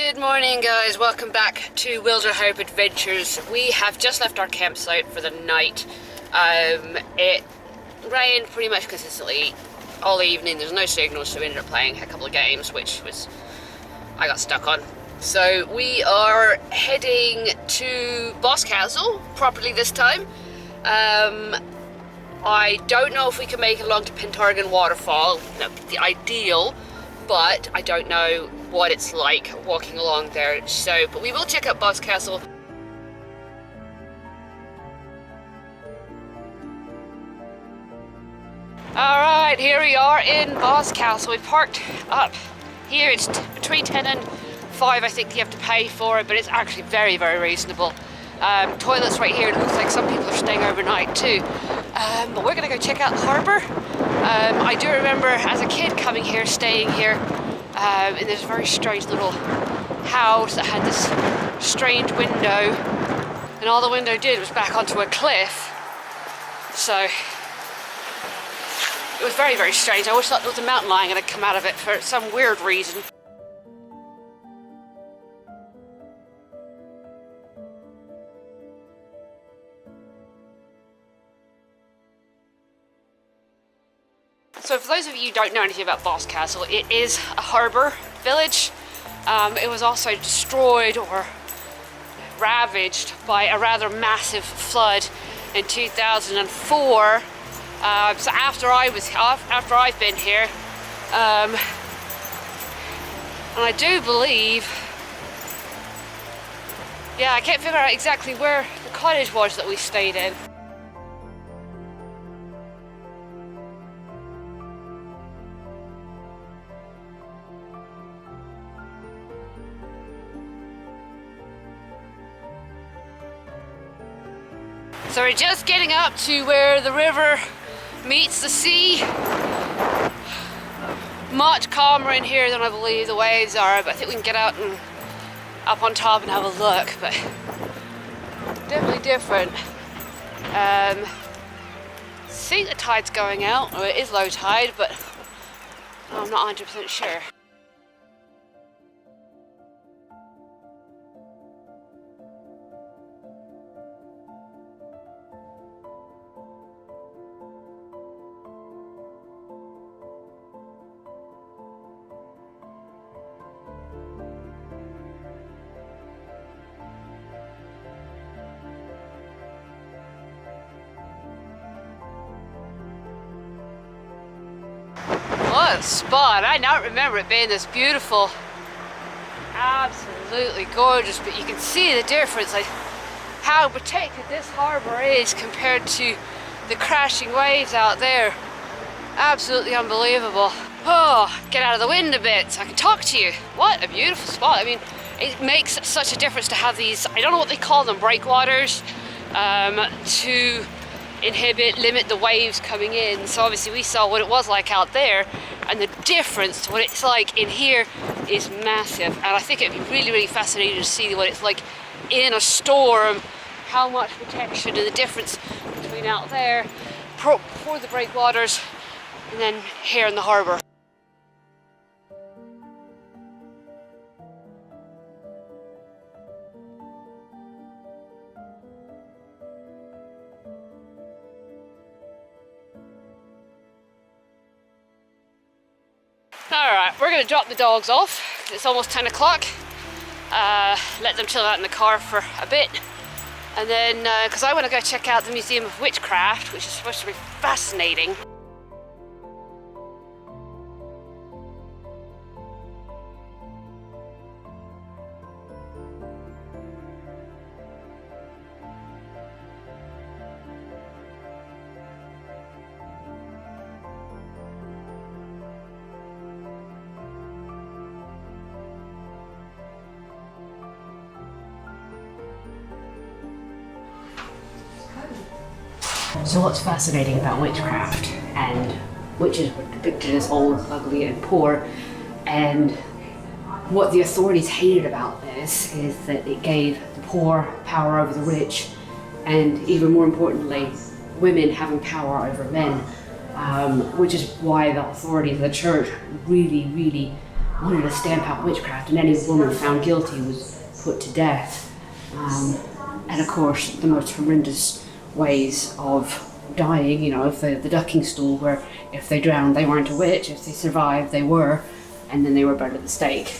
Good morning guys, welcome back to Wilder Hope Adventures. We have just left our campsite for the night. It rained pretty much consistently all evening, there's no signal, so we ended up playing a couple of games, which was I got stuck on. So we are heading to Boscastle, properly this time. I don't know if we can make it along to Pentargon Waterfall, the ideal, but I don't know what it's like walking along there. So, but we will check out Boscastle. Alright, here we are in Boscastle. We parked up here. It's between 10 and 5, I think you have to pay for it, but it's actually very, very reasonable. Toilets right here. It looks like some people are staying overnight too. But we're gonna go check out the harbour. I do remember as a kid coming here, staying here, in this very strange little house that had this strange window, and all the window did was back onto a cliff. So it was very, very strange. I always thought there was a mountain lion gonna come out of it for some weird reason. So for those of you who don't know anything about Boscastle, it is a harbour village. It was also destroyed or ravaged by a rather massive flood in 2004. So after I've been here, and I do believe, yeah, I can't figure out exactly where the cottage was that we stayed in. So we're just getting up to where the river meets the sea. Much calmer in here than I believe the waves are, but I think we can get out and up on top and have a look, but definitely different. I think the tide's going out, or it is low tide, but I'm not 100% sure. What a spot. I don't remember it being this beautiful. Absolutely gorgeous, but you can see the difference, like how protected this harbour is compared to the crashing waves out there. Absolutely unbelievable. Oh, get out of the wind a bit so I can talk to you. What a beautiful spot. I mean, it makes such a difference to have these, I don't know what they call them, breakwaters, to limit the waves coming in. So obviously we saw what it was like out there, and the difference to what it's like in here is massive. And I think it'd be really, really fascinating to see what it's like in a storm, how much protection and the difference between out there for the breakwaters and then here in the harbour. Alright, we're going to drop the dogs off. It's almost 10 o'clock. Let them chill out in the car for a bit. And then, because I want to go check out the Museum of Witchcraft, which is supposed to be fascinating. So what's fascinating about witchcraft, and witches were depicted as old, ugly and poor, and what the authorities hated about this is that it gave the poor power over the rich, and even more importantly, women having power over men, which is why the authorities of the church really wanted to stamp out witchcraft, and any woman found guilty was put to death. And of course, the most horrendous ways of dying, you know, of the ducking stool, where if they drowned, they weren't a witch; if they survived, they were, and then they were burned at the stake.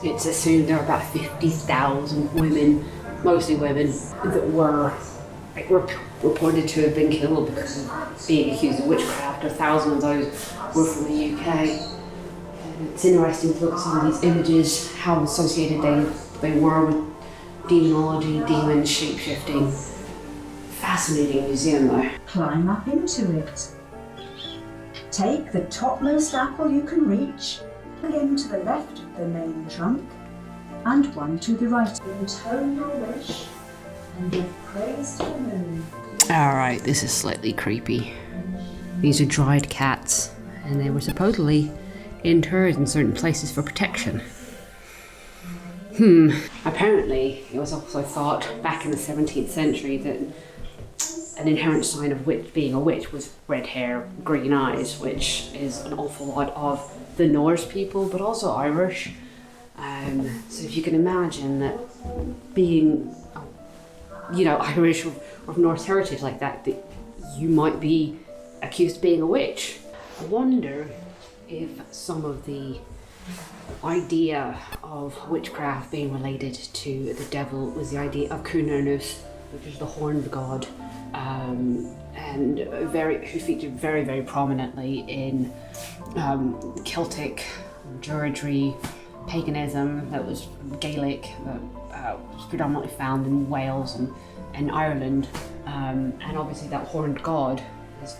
It's assumed there were about 50,000 women, mostly women, that were reported to have been killed because of being accused of witchcraft. 1,000 of those were from the UK. And it's interesting to look at some of these images, how associated they were with demonology, demons, shape-shifting. Fascinating museum though. Climb up into it. Take the topmost apple you can reach, again to the left of the main trunk, and one to the right. Intone your wish and give praise to the moon. Alright, this is slightly creepy. These are dried cats, and they were supposedly interred in certain places for protection. Apparently, it was also thought back in the 17th century that an inherent sign of being a witch was red hair, green eyes, which is an awful lot of the Norse people, but also Irish. So if you can imagine that being, you know, Irish or of Norse heritage like that you might be accused of being a witch. I wonder if some of the idea of witchcraft being related to the devil was the idea of Cernunnos, which is the horned god, and who featured very, very prominently in Celtic Druidry, paganism that was Gaelic, that was predominantly found in Wales and Ireland, and obviously that horned god is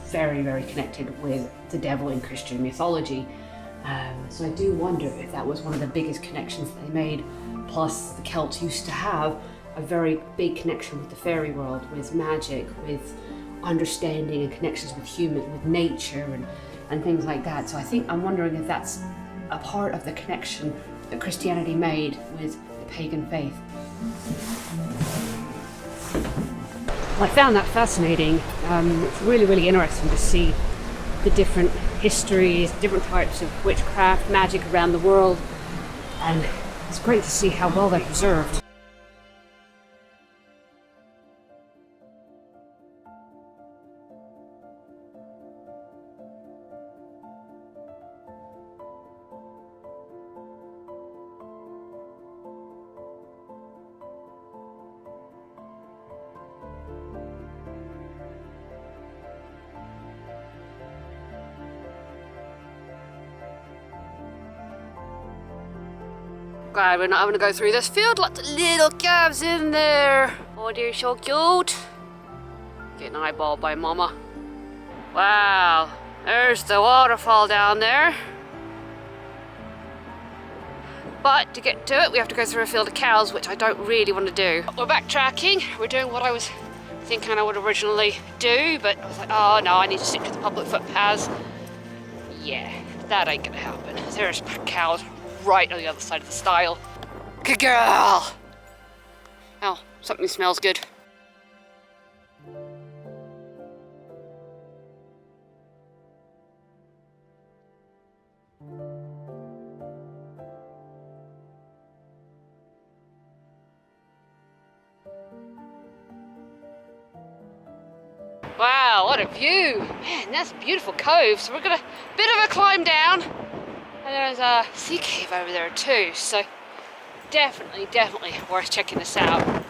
very, very connected with the devil in Christian mythology. So I do wonder if that was one of the biggest connections that they made. Plus, the Celts used to have a very big connection with the fairy world, with magic, with understanding and connections with humans, with nature and things like that. So I'm wondering if that's a part of the connection that Christianity made with the pagan faith. Well, I found that fascinating. It's really, really interesting to see the different histories, different types of witchcraft, magic around the world, and it's great to see how well they're preserved. Glad we're not having to go through this field. Lots of little calves in there. Oh, they're so cute. Getting eyeballed by mama. Wow, there's the waterfall down there. But to get to it, we have to go through a field of cows, which I don't really want to do. We're backtracking. We're doing what I was thinking I would originally do, but I was like, oh no, I need to stick to the public footpaths. Yeah, that ain't gonna happen. There's cows right on the other side of the stile. Good girl! Oh, something smells good. Wow, what a view! Man, that's a beautiful cove. So we're gonna bit of a climb down. And there's a sea cave over there too, so definitely worth checking this out.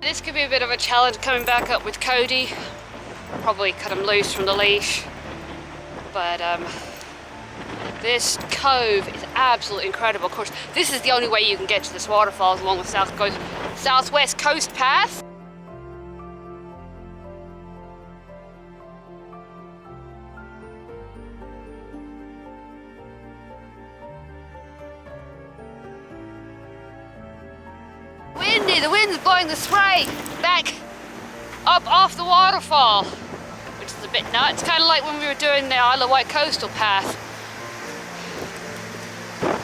This could be a bit of a challenge coming back up with Cody. Probably cut him loose from the leash, but this cove is absolutely incredible. Of course, this is the only way you can get to this waterfall along the southwest coast path. Windy, the wind's blowing the spray back up off the waterfall, which is a bit nuts. Kind of like when we were doing the Isle of Wight coastal path.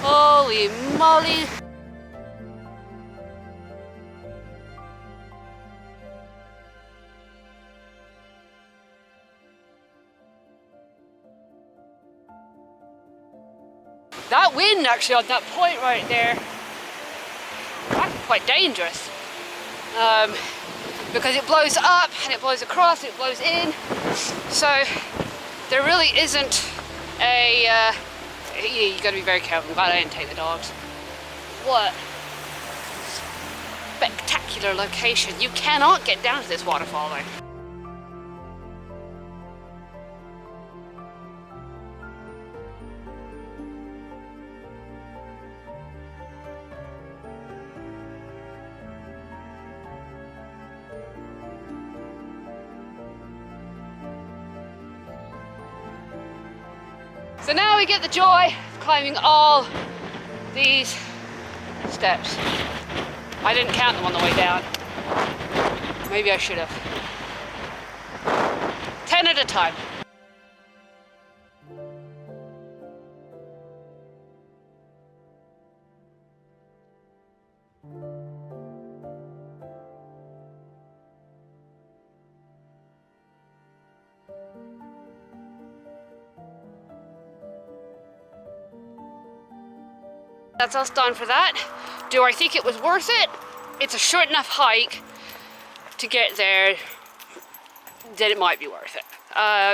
Holy moly. That wind actually on that point right there, that's quite dangerous. Because it blows up and it blows across and it blows in. So there really isn't a, you gotta be very careful. I'm glad I didn't take the dogs. What spectacular location. You cannot get down to this waterfall though. So now we get the joy of climbing all these steps. I didn't count them on the way down. Maybe I should have. 10 at a time. That's us done for that. Do I think it was worth it? It's a short enough hike to get there that it might be worth it.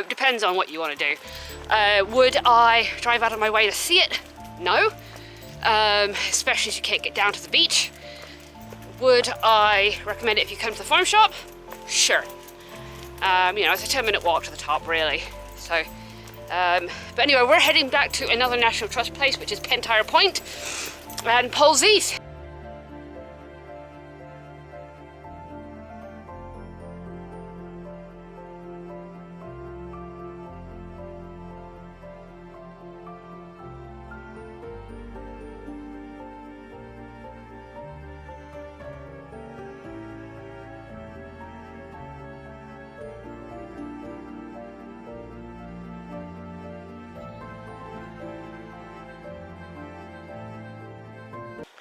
Depends on what you want to do. Would I drive out of my way to see it? No. Especially if you can't get down to the beach. Would I recommend it if you come to the farm shop? Sure. You know, it's a 10-minute walk to the top, really. So, but anyway, we're heading back to another National Trust place, which is Pentire Point and Polzeath.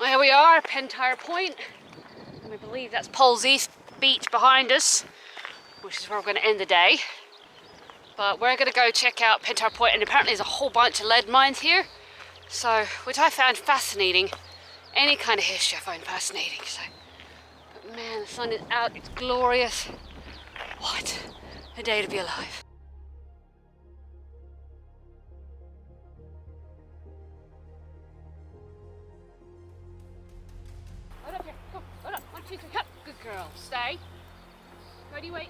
Well, here we are, Pentire Point, and I believe that's Polzeath Beach behind us, which is where we're going to end the day. But we're going to go check out Pentire Point, and apparently there's a whole bunch of lead mines here, so which I found fascinating. Any kind of history I find fascinating. So, but man, the sun is out; it's glorious. What a day to be alive. Good girl. Stay. Ready, wait.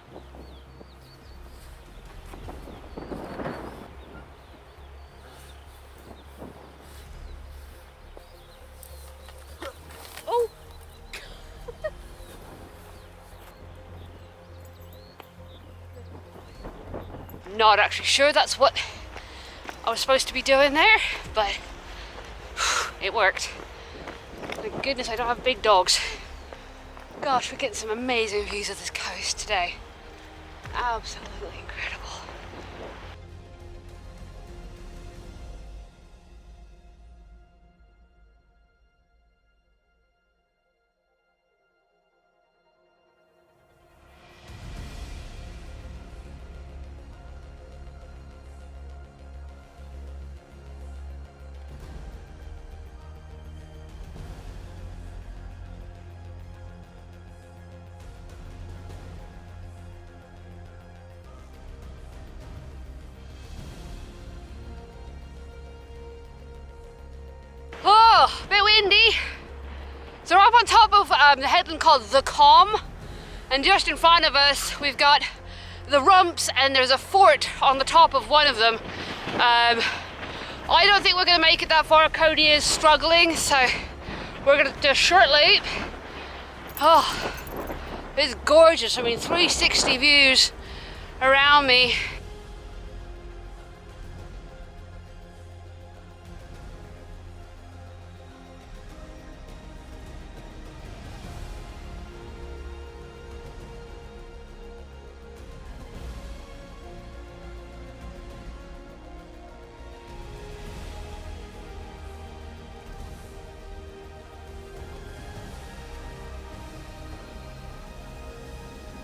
Oh! Not actually sure that's what I was supposed to be doing there, but it worked. Thank goodness I don't have big dogs. Gosh, we're getting some amazing views of this coast today. Absolutely incredible. Oh, a bit windy. So we're up on top of the headland called the Calm, and just in front of us we've got the Rumps, and there's a fort on the top of one of them. I don't think we're going to make it that far. Cody is struggling, so we're going to do a short loop. Oh, it's gorgeous. I mean, 360 views around me.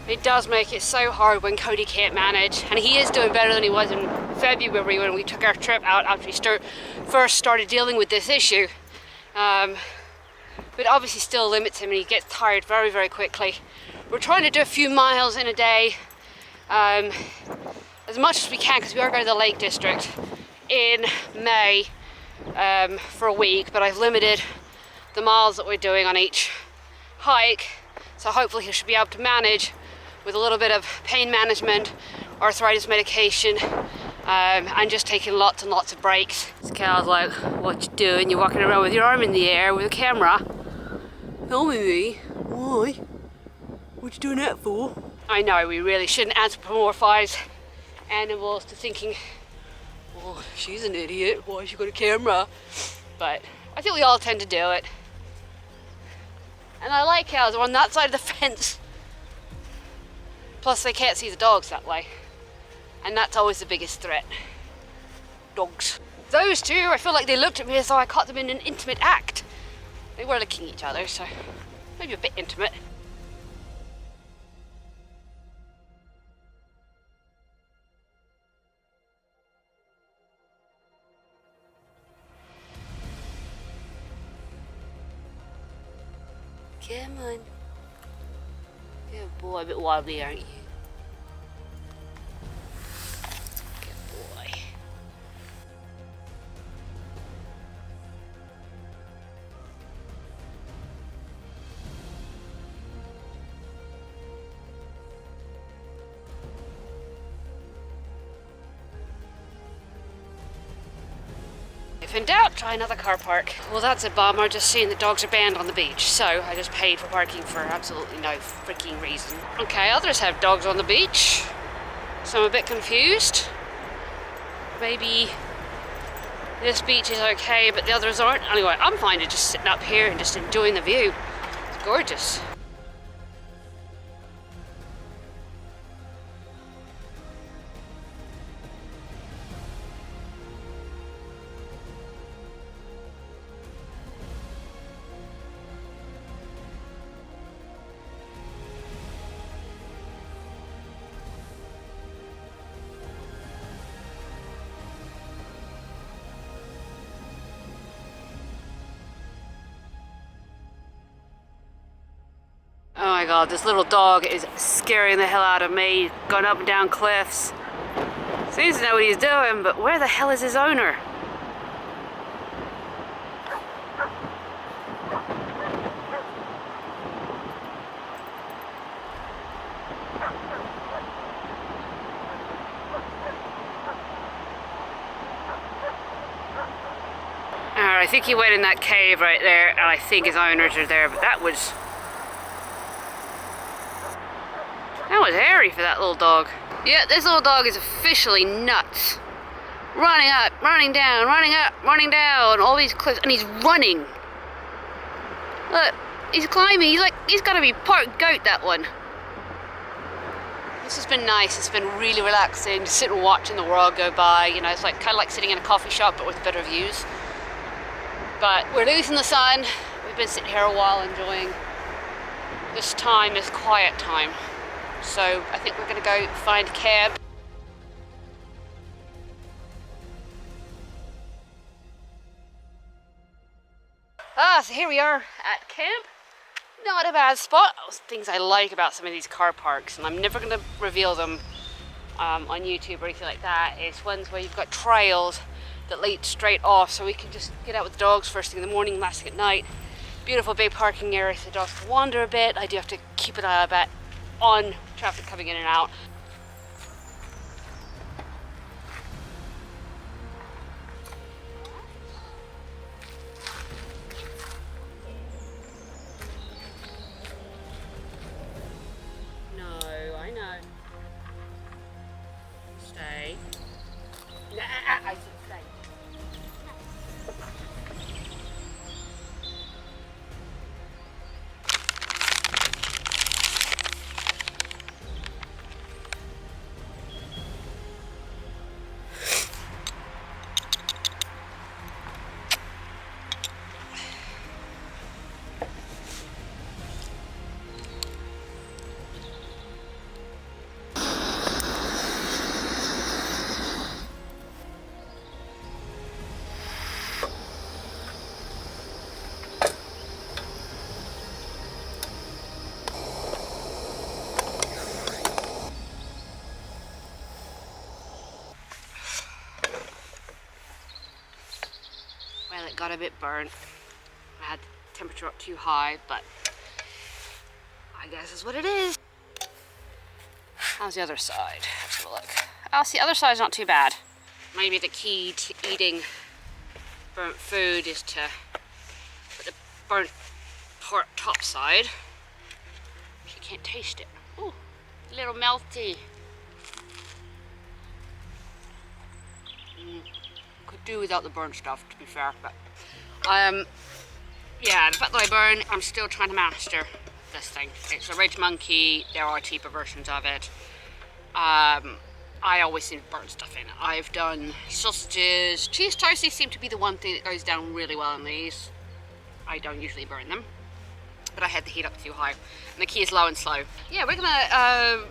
It does make it so hard when Cody can't manage, and he is doing better than he was in February when we took our trip out after we first started dealing with this issue. But obviously still limits him and he gets tired very, very quickly. We're trying to do a few miles in a day, as much as we can, because we are going to the Lake District in May for a week, but I've limited the miles that we're doing on each hike, so hopefully he should be able to manage with a little bit of pain management, arthritis medication, and just taking lots and lots of breaks. This cow's like, what you doing? You're walking around with your arm in the air with a camera. Filming me? Why? What you doing that for? I know, we really shouldn't anthropomorphize animals to thinking, oh, she's an idiot, why has she got a camera? But I think we all tend to do it. And I like cows, they're on that side of the fence. Plus they can't see the dogs that way. And that's always the biggest threat. Dogs. Those two, I feel like they looked at me as though I caught them in an intimate act. They were licking each other, so maybe a bit intimate. Come on. Good boy, a bit wobbly, aren't you? Good boy. If in doubt, try another car park. Well, that's a bummer, just seeing the dogs are banned on the beach, so I just paid for parking for absolutely no freaking reason. Okay, others have dogs on the beach, so I'm a bit confused. Maybe this beach is okay, but the others aren't. Anyway, I'm fine to just sitting up here and just enjoying the view. It's gorgeous. Oh my god, this little dog is scaring the hell out of me, going up and down cliffs. Seems to know what he's doing, but where the hell is his owner? Alright, I think he went in that cave right there, and I think his owners are there, but that was hairy for that little dog. Yeah, this little dog is officially nuts. Running up, running down, running up, running down, all these cliffs, and he's running. Look, he's climbing, he's gotta be part goat, that one. This has been nice, it's been really relaxing, just sitting and watching the world go by, you know, it's like kind of like sitting in a coffee shop, but with better views. But we're losing the sun, we've been sitting here a while enjoying this time, this quiet time. So I think we're going to go find a cab. So here we are at camp. Not a bad spot. Things I like about some of these car parks, and I'm never going to reveal them on YouTube or anything like that, is ones where you've got trails that lead straight off, so we can just get out with the dogs first thing in the morning, last thing at night. Beautiful big parking area so the dogs can wander a bit. I do have to keep an eye about on traffic coming in and out. No, I know. Stay. I said stay. it got a bit burnt. I had the temperature up too high, but I guess that's what it is. How's the other side? Let's have a look. Oh, see, the other side's not too bad. Maybe the key to eating burnt food is to put the burnt part top side. You can't taste it. Ooh, a little melty. Could do without the burnt stuff, to be fair, but yeah, the fact that I burn, I'm still trying to master this thing. It's a Ridge Monkey. There are cheaper versions of it. I always seem to burn stuff in it. I've done sausages. Cheese toasties seem to be the one thing that goes down really well in these. I don't usually burn them, but I had the heat up too high. And the key is low and slow. Yeah, we're gonna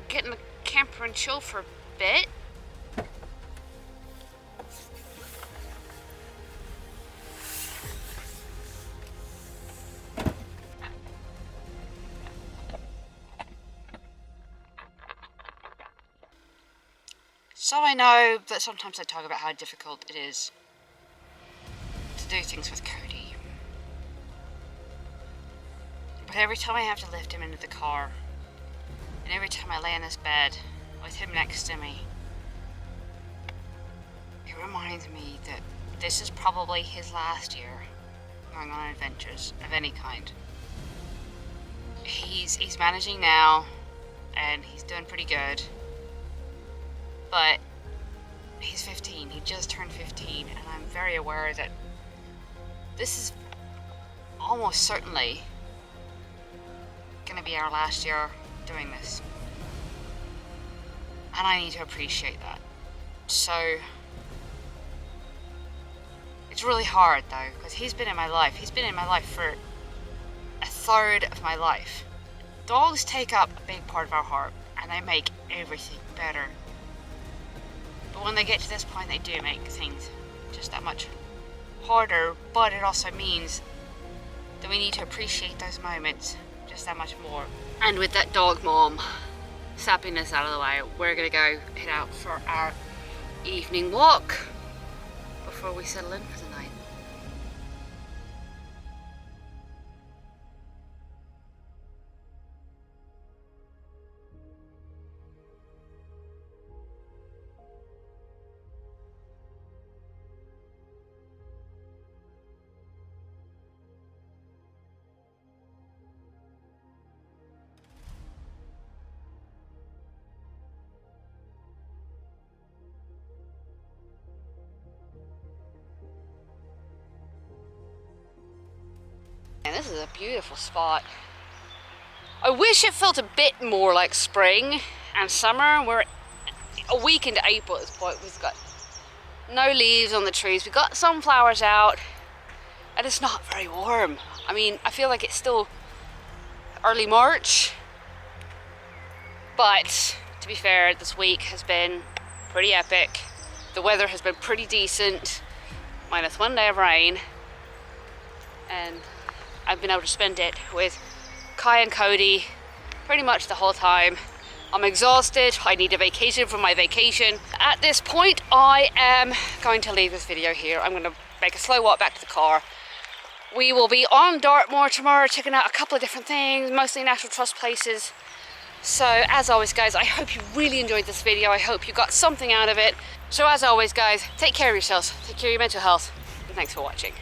get in the camper and chill for a bit. So I know that sometimes I talk about how difficult it is to do things with Cody. But every time I have to lift him into the car, and every time I lay in this bed with him next to me, it reminds me that this is probably his last year going on adventures of any kind. He's managing now, and he's doing pretty good. But he's 15, he just turned 15, and I'm very aware that this is almost certainly going to be our last year doing this. And I need to appreciate that. So, it's really hard though, because he's been in my life. He's been in my life for a third of my life. Dogs take up a big part of our heart, and they make everything better. But when they get to this point, they do make things just that much harder, but it also means that we need to appreciate those moments just that much more. And with that dog mom sappiness out of the way, we're gonna go head out for our evening walk before we settle in for the night. And this is a beautiful spot. I wish it felt a bit more like spring and summer. We're a week into April at this point. We've got no leaves on the trees. We've got some flowers out, and it's not very warm. I mean, I feel like it's still early March, but to be fair, this week has been pretty epic. The weather has been pretty decent, minus one day of rain, and I've been able to spend it with Kai and Cody pretty much the whole time. I'm exhausted. I need a vacation from my vacation. At this point, I am going to leave this video here. I'm going to make a slow walk back to the car. We will be on Dartmoor tomorrow, checking out a couple of different things, mostly Natural Trust places. So as always, guys, I hope you really enjoyed this video. I hope you got something out of it. So as always, guys, take care of yourselves, take care of your mental health, and thanks for watching.